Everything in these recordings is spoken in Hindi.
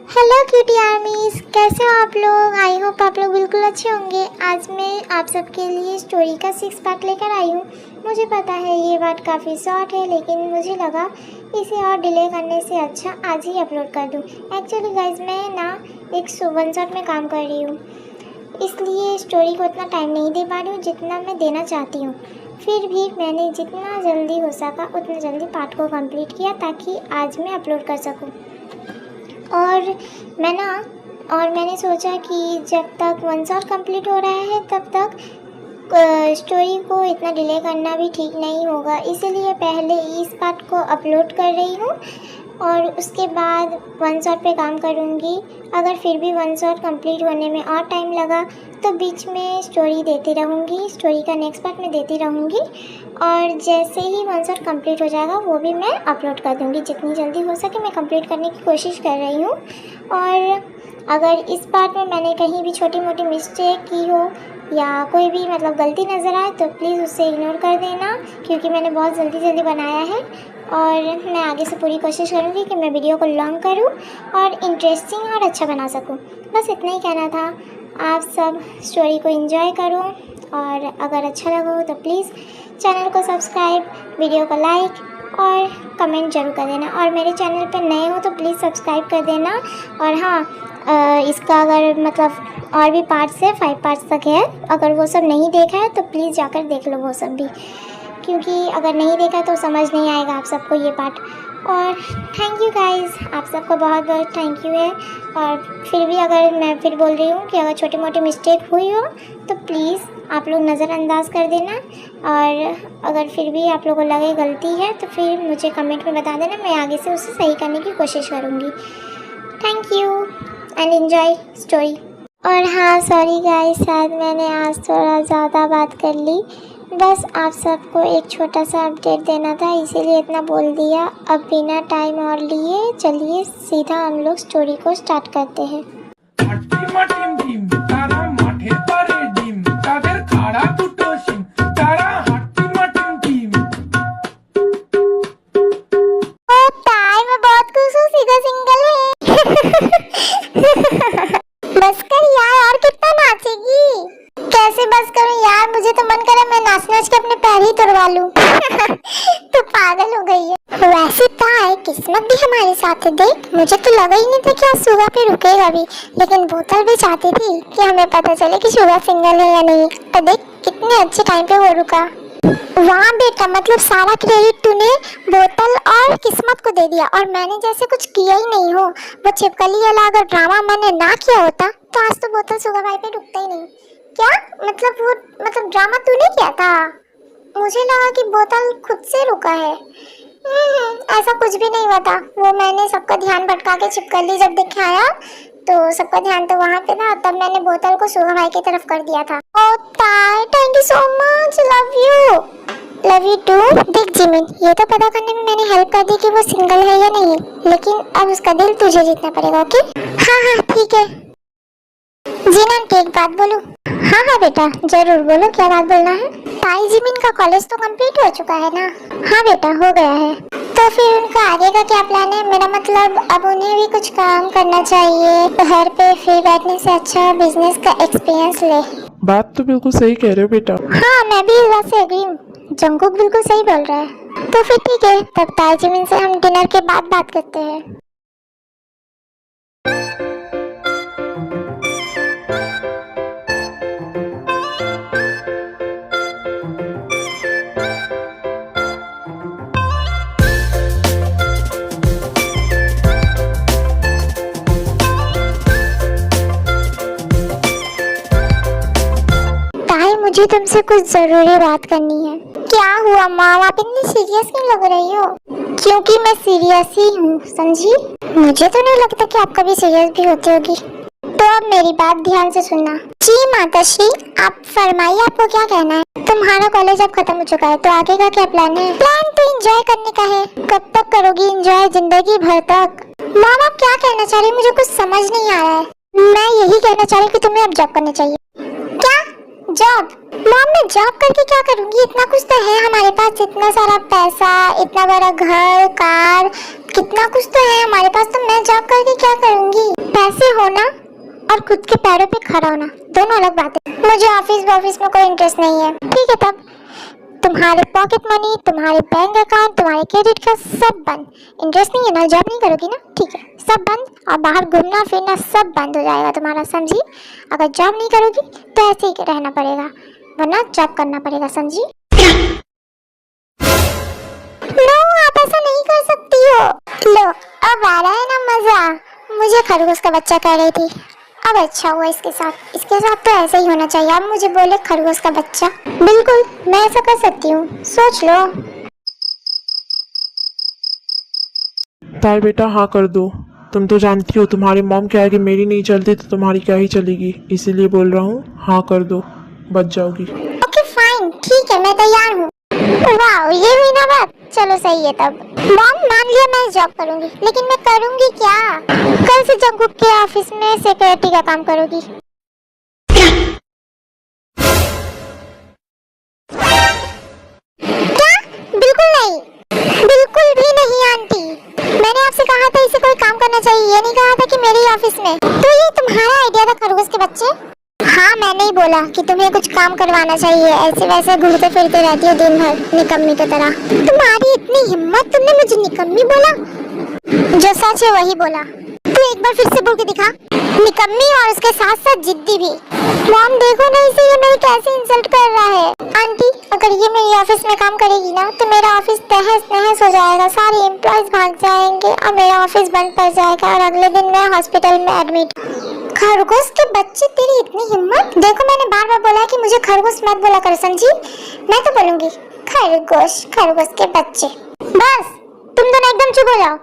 हेलो क्यूटी आर्मीज, कैसे हो आप लोग। आई होप आप लोग बिल्कुल अच्छे होंगे। आज मैं आप सबके लिए स्टोरी का 6 पार्ट लेकर आई हूँ। मुझे पता है ये बात काफ़ी शॉर्ट है, लेकिन मुझे लगा इसे और डिले करने से अच्छा आज ही अपलोड कर दूँ। एक्चुअली गाइज मैं ना एक वन शॉट में काम कर रही हूँ, इसलिए स्टोरी को उतना टाइम नहीं दे पा रही हूँ जितना मैं देना चाहती हूँ। फिर भी मैंने जितना जल्दी हो सका उतना जल्दी पार्ट को कंप्लीट किया ताकि आज मैं अपलोड कर सकूँ। और मैंने सोचा कि जब तक वन शॉट कंप्लीट हो रहा है तब तक स्टोरी को इतना डिले करना भी ठीक नहीं होगा, इसीलिए पहले इस पार्ट को अपलोड कर रही हूँ और उसके बाद वन शॉट पे काम करूँगी। अगर फिर भी वन शॉट कंप्लीट होने में और टाइम लगा तो बीच में स्टोरी देती रहूँगी, स्टोरी का नेक्स्ट पार्ट में देती रहूँगी और जैसे ही वन शॉट कंप्लीट हो जाएगा वो भी मैं अपलोड कर दूँगी। जितनी जल्दी हो सके मैं कंप्लीट करने की कोशिश कर रही हूँ। और अगर इस पार्ट में मैंने कहीं भी छोटी मोटी मिस्टेक की हो या कोई भी गलती नज़र आए तो प्लीज़ उससे इग्नोर कर देना, क्योंकि मैंने बहुत जल्दी बनाया है और मैं आगे से पूरी कोशिश करूँगी कि मैं वीडियो को लॉन्ग करूँ और इंटरेस्टिंग और अच्छा बना सकूँ। बस इतना ही कहना था। आप सब स्टोरी को एंजॉय करो और अगर अच्छा लगा हो तो प्लीज़ चैनल को सब्सक्राइब, वीडियो को लाइक और कमेंट जरूर कर देना। और मेरे चैनल पर नए हो तो प्लीज़ सब्सक्राइब कर देना। और हाँ, इसका अगर और भी पार्ट्स है, 5 पार्ट्स तक है, अगर वो सब नहीं देखा है तो प्लीज़ जाकर देख लो वो सब भी, क्योंकि अगर नहीं देखा तो समझ नहीं आएगा आप सबको ये पार्ट। और थैंक यू गाइस, आप सबको बहुत बहुत थैंक यू है। और फिर भी अगर मैं फिर बोल रही हूँ कि अगर छोटी मोटी मिस्टेक हुई हो तो प्लीज़ आप लोग नज़रअंदाज कर देना। और अगर फिर भी आप लोगों को लगे गलती है तो फिर मुझे कमेंट में बता देना, मैं आगे से उसे सही करने की कोशिश करूँगी। Thank you and enjoy story. और हाँ, सॉरी गाइस, शायद मैंने आज थोड़ा ज़्यादा बात कर ली। बस आप सबको एक छोटा सा अपडेट देना था, इसीलिए इतना बोल दिया। अब बिना टाइम और लिए चलिए सीधा हम लोग स्टोरी को स्टार्ट करते हैं। मैं बहुत खुश हूँ, सीधा सिंगल है। बस कर यार, और कितना नाचेगी। कैसे बस करूं यार, मुझे तो मन करे मैं नाच नाच के अपने पैर ही तोड़वा लूं। तो पागल हो गई है। वैसे तो है, किस्मत भी हमारे साथ है। देख, मुझे तो लगा ही नहीं था कि आज सुबह पे रुकेगा भी, लेकिन बोतल भी चाहती थी कि हमें पता चले कि सुबह सिंगल है या नहीं। तो देख कितने अच्छे टाइम पे वो रुका। वाह बेटा, मतलब सारा क्रेडिट तूने बोतल और किस्मत को दे दिया और मैंने जैसे कुछ किया ही नहीं हो। वो छिपकली वाला अगर ड्रामा मैंने ना किया होता तो आज तो बोतल सुगा भाई पे रुकता ही नहीं। क्या मतलब ड्रामा तूने किया था? मुझे लगा कि बोतल खुद से रुका है। ऐसा कुछ भी नहीं हुआ था। वो मैंने सबका ध्यान भटका के छिपकली जब दिखाया तो सबका ध्यान तो वहाँ पे था, तब मैंने बोतल को सुगा भाई की तरफ कर दिया था। ओ ताई, thank you so much, love you too. देख जिमिन, ये तो पता करने में मैंने हेल्प कर दी कि वो सिंगल है या नहीं, लेकिन अब उसका दिल तुझे जीतना पड़ेगा। ओके? हाँ ठीक है। जीनन, एक बात बोलूं? हाँ बेटा, जरूर बोलो, क्या बात बोलना है? ताई जिमिन का कॉलेज तो कंप्लीट हो चुका है ना? हाँ बेटा, हो गया है। तो फिर उनका आगे का क्या प्लान है? मेरा मतलब अब उन्हें भी कुछ काम करना चाहिए, घर पे फ्री बैठने से अच्छा बिजनेस का एक्सपीरियंस ले। बात तो बिल्कुल सही कह रहे हो बेटा। हाँ, मैं भी इस बात से एग्री हूँ। जंकुक बिल्कुल सही बोल रहा है। तो फिर ठीक है, तब ताई जिमिन से हम डिनर के बाद बात करते हैं। मुझे तुमसे कुछ जरूरी बात करनी है। क्या हुआ माँ, आप इतनी सीरियस क्यों लग रही हो? क्योंकि मैं सीरियस ही हूँ, समझी? मुझे तो नहीं लगता कि आप कभी सीरियस भी होती होगी। तो अब मेरी बात ध्यान से सुनना। जी माताश्री, आप फरमाइए, आपको क्या कहना है? तुम्हारा कॉलेज अब खत्म हो चुका है, तो आगे का क्या प्लान है? प्लान तो एंजॉय करने का है। कब तक करोगी एंजॉय? जिंदगी भर तक। माँ, आप क्या कहना चाह रही? मुझे कुछ समझ नहीं आ रहा है। मैं यही कहना चाह रही हूँ कि तुम्हें अब जॉब करना चाहिए। क्या? जॉब? मॉम मैं जॉब करके क्या करूंगी? इतना कुछ तो है हमारे पास, इतना सारा पैसा, इतना बड़ा घर, कार, कितना कुछ तो है हमारे पास, तो मैं जॉब करके क्या करूंगी? पैसे होना और खुद के पैरों पे खड़ा होना दोनों अलग बातें। मुझे ऑफिस में कोई इंटरेस्ट नहीं है। ठीक है, तब तुम्हारे पॉकेट मनी, तुम्हारे बैंक अकाउंट, तुम्हारे क्रेडिट कार्ड सब बंद। इंटरेस्ट नहीं है ना, जॉब नहीं करोगी ना, ठीक है, सब बंद। और बाहर घूमना फिरना सब बंद हो जाएगा तुम्हारा, समझी? अगर जॉब नहीं करोगी तो ऐसे ही रहना पड़ेगा, वरना जॉब करना पड़ेगा, समझी? नो, आप ऐसा नहीं कर सकती हो। लो, अब आ रहा है ना मजा। मुझे खरगोश का बच्चा कह रही थी, अब अच्छा हुआ इसके साथ तो ऐसा ही होना चाहिए। अब मुझे बोले खरगोश का बच्चा, बिल्कुल मैं ऐसा कर सकती हूँ, सोच लो। ताई बेटा हाँ कर दो। तुम तो जानती हो तुम्हारी मॉम क्या है कि मेरी नहीं चलती तो तुम्हारी क्या ही चलेगी, इसीलिए बोल रहा हूँ हाँ कर दो, बच जाओगी। ओके फाइन, ठीक है, मैं तैयार हूँ। वाह, ये हुई ना बात। चलो सही है तब। मॉम मान लिया मैं जॉब करूंगी, लेकिन मैं करूंगी क्या? कल से जंगकुक के ऑफिस में सिक्योरिटी का काम करोगी। क्या? बिल्कुल नहीं, बिल्कुल भी नहीं आंटी। मैंने आपसे कहा था इसे कोई काम करना चाहिए, ये नहीं कहा था कि मेरे ऑफिस में। तो ये तुम्हारा आइडिया था खरगोश के बच्चे? हाँ, मैंने ही बोला कि तुम्हें कुछ काम करवाना चाहिए, ऐसे वैसे घूमते फिरते रहती हो दिन भर निकम्मी की तरह। तुम्हारी इतनी हिम्मत, तुमने मुझे निकम्मी बोला? जो सच है वही बोला। तू एक बार फिर से बोल के दिखा, निकम्मी और उसके साथ साथ जिद्दी भी। मॉम देखो ना इसे, ये मेरी कैसे इंसल्ट कर रहा है। आंटी अगर ये मेरी ऑफिस में काम करेगी ना तो मेरा ऑफिस तहस नहस हो जाएगा, सारे एम्प्लॉयज भाग जाएंगे और मेरा ऑफिस बंद पड़ जाएगा और अगले दिन मैं हॉस्पिटल में एडमिट। खरगोश के बच्चे, तेरी इतनी हिम्मत! देखो मैंने बार बार बोला कि मुझे खरगोश मत बोला कर, समझी? मैं तो बोलूंगी खरगोश, खरगोश के बच्चे। बस तुम दोनों एकदम चुप हो जाओ,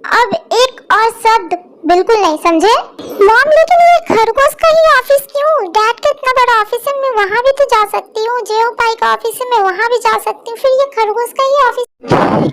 अब एक और शब्द बिल्कुल नहीं, समझे? मॉम लेकिन ये खरगोश का ही ऑफिस क्यों? डैड का इतना बड़ा ऑफिस है, मैं वहाँ भी तो जा सकती हूँ। जेओ पाई का ऑफिस है, मैं वहाँ भी जा सकती हूँ, फिर ये खरगोश का ही ऑफिस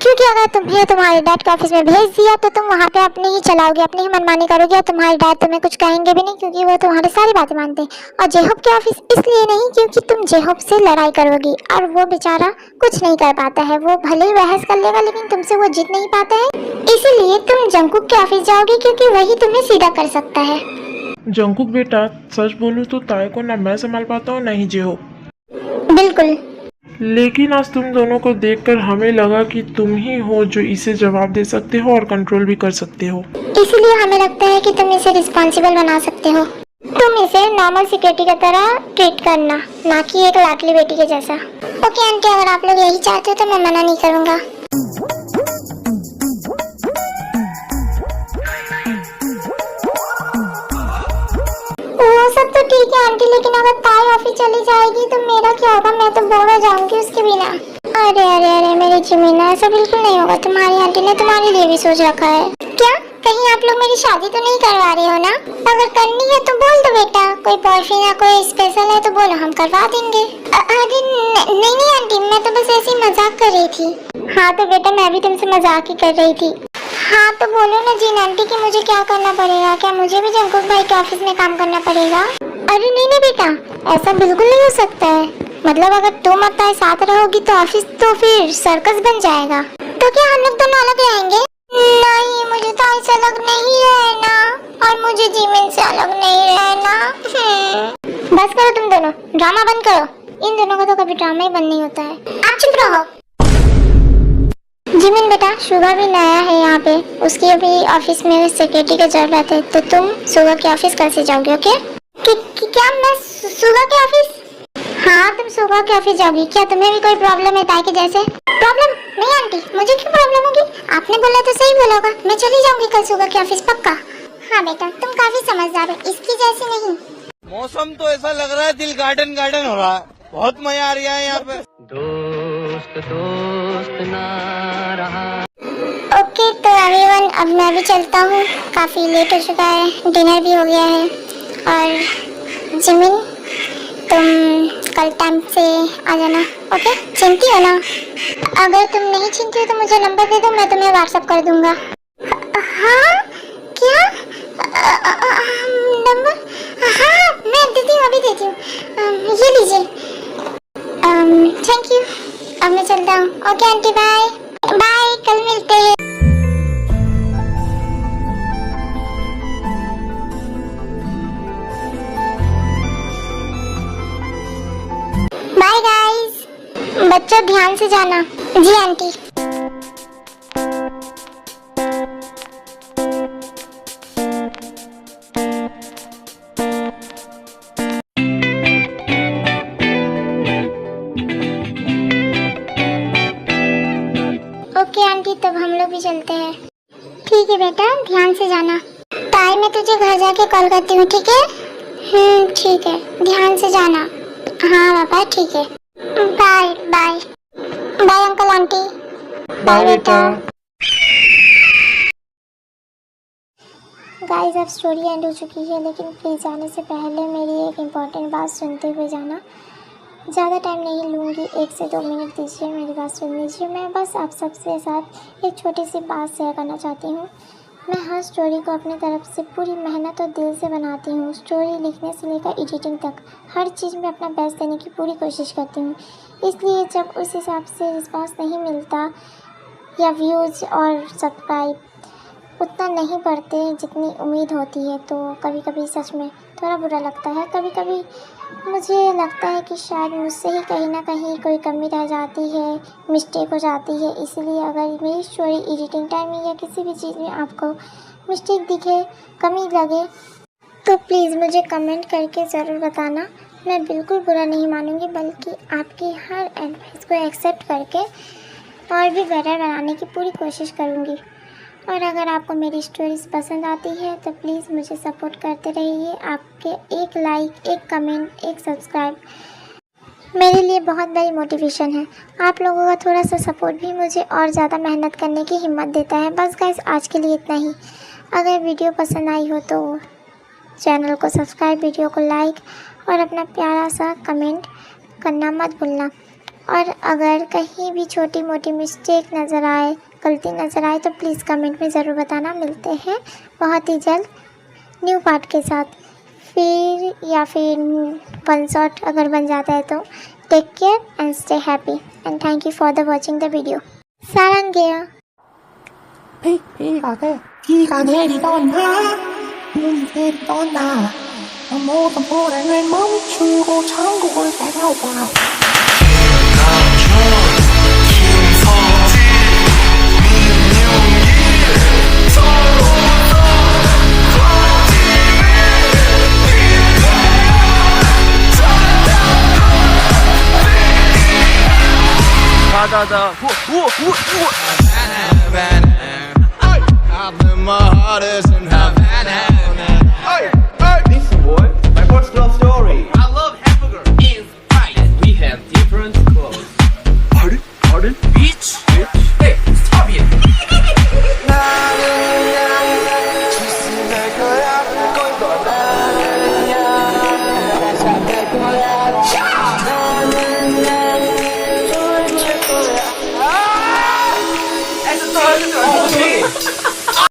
क्योंकि अगर तुम्हें तुम्हारे डैड के ऑफिस में भेज दिया तो तुम वहाँ पे अपने ही चलाओगे, अपनी ही मनमानी करोगे और तुम्हारे डैड तुम्हें कुछ कहेंगे भी नहीं क्योंकि वो तुम्हारी सारी बातें मानते हैं। और जेहोब के ऑफिस इसलिए नहीं क्योंकि तुम जेहोब से लड़ाई करोगी और वो बेचारा कुछ नहीं कर पाता है, वो भले ही बहस कर लेगा लेकिन तुमसे वो जीत नहीं पाता है, इसीलिए तुम जंगकुक के ऑफिस जाओगी क्योंकि वही तुम्हें सीधा कर सकता है। जंगकुक बेटा सच बोलूं तो ताई को ना मैं संभाल पाता हूँ ना ही जेहो। बिल्कुल। लेकिन आज तुम दोनों को देखकर हमें लगा कि तुम ही हो जो इसे जवाब दे सकते हो और कंट्रोल भी कर सकते हो, इसीलिए हमें लगता है कि तुम इसे रिस्पॉन्सिबल बना सकते हो। तुम इसे नॉर्मल सिक्योरिटी की तरह ट्रीट करना, ना कि एक लाडली बेटी के जैसा। ओके आंटी, अगर आप लोग यही चाहते हो तो मैं मना नहीं करूँगा। वो सब तो ठीक है आंटी, लेकिन अगर ताई ऑफिस चली जाएगी तो मेरा क्या होगा? मैं तो बोर हो जाऊंगी उसके बिना। अरे अरे अरे मेरी जिमीना, ऐसा बिल्कुल नहीं होगा। तुम्हारी आंटी ने तुम्हारे लिए भी सोच रखा है। क्या? कहीं आप लोग मेरी शादी तो नहीं करवा रहे हो ना? अगर करनी है तो बोल दो बेटा, कोई बॉयफ्रेंड या कोई स्पेशल है तो बोलो, हम करवा देंगे। अरे नहीं आंटी, मैं तो बस ऐसे ही मजाक कर रही थी। हाँ तो बेटा मैं भी तुमसे मजाक ही कर रही थी। हाँ तो बोलो ना जीन आंटी कि मुझे क्या करना पड़ेगा? क्या मुझे भी जंगकुक भाई के ऑफिस में काम करना पड़ेगा? अरे नहीं बेटा, ऐसा बिल्कुल नहीं हो सकता है। मतलब अगर तुम और ताई साथ रहोगी तो ऑफिस तो फिर सर्कस बन जाएगा। तो क्या हम लोग दोनों अलग रहेंगे? नहीं, मुझे ताई से अलग नहीं रहना और मुझे जीमिन से अलग नहीं रहना। बस करो तुम दोनों, ड्रामा बंद करो। इन दोनों का तो कभी ड्रामा ही बंद नहीं होता है। आप चुप रहो। जिमिन बेटा, शुगा भी नया है यहाँ पे, उसकी अभी ऑफिस में सिक्योरिटी की जरूरत है, तो तुम शुगा के ऑफिस कैसे जाओगे? ओके? क्या मैं शुगा के ऑफिस? हाँ तुम शुगा के ऑफिस जाओगी। क्या तुम्हें भी कोई प्रॉब्लम है ताई के जैसे? प्रॉब्लम नहीं आंटी, मुझे क्यों प्रॉब्लम होगी? आपने बोला तो सही बोला होगा, मैं चली जाऊंगी कल शुगा के ऑफिस पक्का। हाँ बेटा तुम काफी समझदार हो, इसकी जैसी नहीं। मौसम तो ऐसा लग रहा है दिल गार्डन गार्डन हो रहा है, बहुत मजा आ रहा है यहाँ पे। दोस्त ना रहा। ओके तो एवरीवन, अब मैं भी चलता हूँ, काफी लेट हो चुका है, डिनर भी हो गया है। और जिमिन तुम कल टाइम से आ जाना, ओके? चिंती हो ना? अगर तुम नहीं चिंती हो तो मुझे नंबर दे दो, मैं तुम्हें व्हाट्सएप कर दूंगा। हाँ क्या? नंबर? हाँ मैं देती हूँ, अभी देती हूँ। ये लीजिए। अब मैं चलता हूँ। ओके आंटी, बाय बाय, कल मिलते हैं। बाय गाइस, बच्चों ध्यान से जाना। जी आंटी। ओके आंटी, तब हम लोग भी चलते हैं। ठीक है बेटा, ध्यान से जाना। ताई, मैं तुझे घर जाके कॉल करती हूँ, ठीक है? ठीक है, ध्यान से जाना। हाँ पापा, ठीक है। Bye bye bye uncle aunty. Bye बेटा। गाइस, अब स्टोरी एंड हो चुकी है, लेकिन प्लीज़ जाने से पहले मेरी एक इम्पॉर्टेंट बात सुनते हुए जाना। ज़्यादा टाइम नहीं लूँगी, 1 से 2 मिनट दीजिए, मेरी बात सुन लीजिए। मैं बस आप सबसे साथ एक छोटी सी बात शेयर करना चाहती हूँ। मैं हर स्टोरी को अपनी तरफ से पूरी मेहनत और दिल से बनाती हूँ। स्टोरी लिखने से लेकर एडिटिंग तक हर चीज़ में अपना बेस्ट देने की पूरी कोशिश करती हूँ। इसलिए जब उस हिसाब से रिस्पॉन्स नहीं मिलता या व्यूज़ और सब्सक्राइब उतना नहीं बढ़ते जितनी उम्मीद होती है, तो कभी कभी सच में थोड़ा बुरा लगता है। कभी कभी मुझे लगता है कि शायद मुझसे ही कहीं ना कहीं कोई कमी रह जाती है, मिस्टेक हो जाती है। इसीलिए अगर मेरी स्टोरी एडिटिंग टाइमिंग या किसी भी चीज़ में आपको मिस्टेक दिखे, कमी लगे, तो प्लीज़ मुझे कमेंट करके ज़रूर बताना। मैं बिल्कुल बुरा नहीं मानूंगी, बल्कि आपकी हर एडवाइस को एक्सेप्ट करके और भी बेटर बनाने की पूरी कोशिश करूँगी। और अगर आपको मेरी स्टोरीज पसंद आती है तो प्लीज़ मुझे सपोर्ट करते रहिए। आपके एक लाइक, एक कमेंट, एक सब्सक्राइब मेरे लिए बहुत बड़ी मोटिवेशन है। आप लोगों का थोड़ा सा सपोर्ट भी मुझे और ज़्यादा मेहनत करने की हिम्मत देता है। बस गाइस, आज के लिए इतना ही। अगर वीडियो पसंद आई हो तो चैनल को सब्सक्राइब, वीडियो को लाइक और अपना प्यारा सा कमेंट करना मत भूलना। और अगर कहीं भी छोटी मोटी मिस्टेक नज़र आए, गलती नज़र आए, तो प्लीज़ कमेंट में ज़रूर बताना। मिलते हैं बहुत ही जल्द न्यू पार्ट के साथ, फिर वन शॉट अगर बन जाता है तो। Take care and stay happy and thank you for the watching the video. 사랑해요. 비가 내리던 날, 눈이 내리던 날, 모든 불행을 멈추고 천국을 바라봐. I'm in my hardest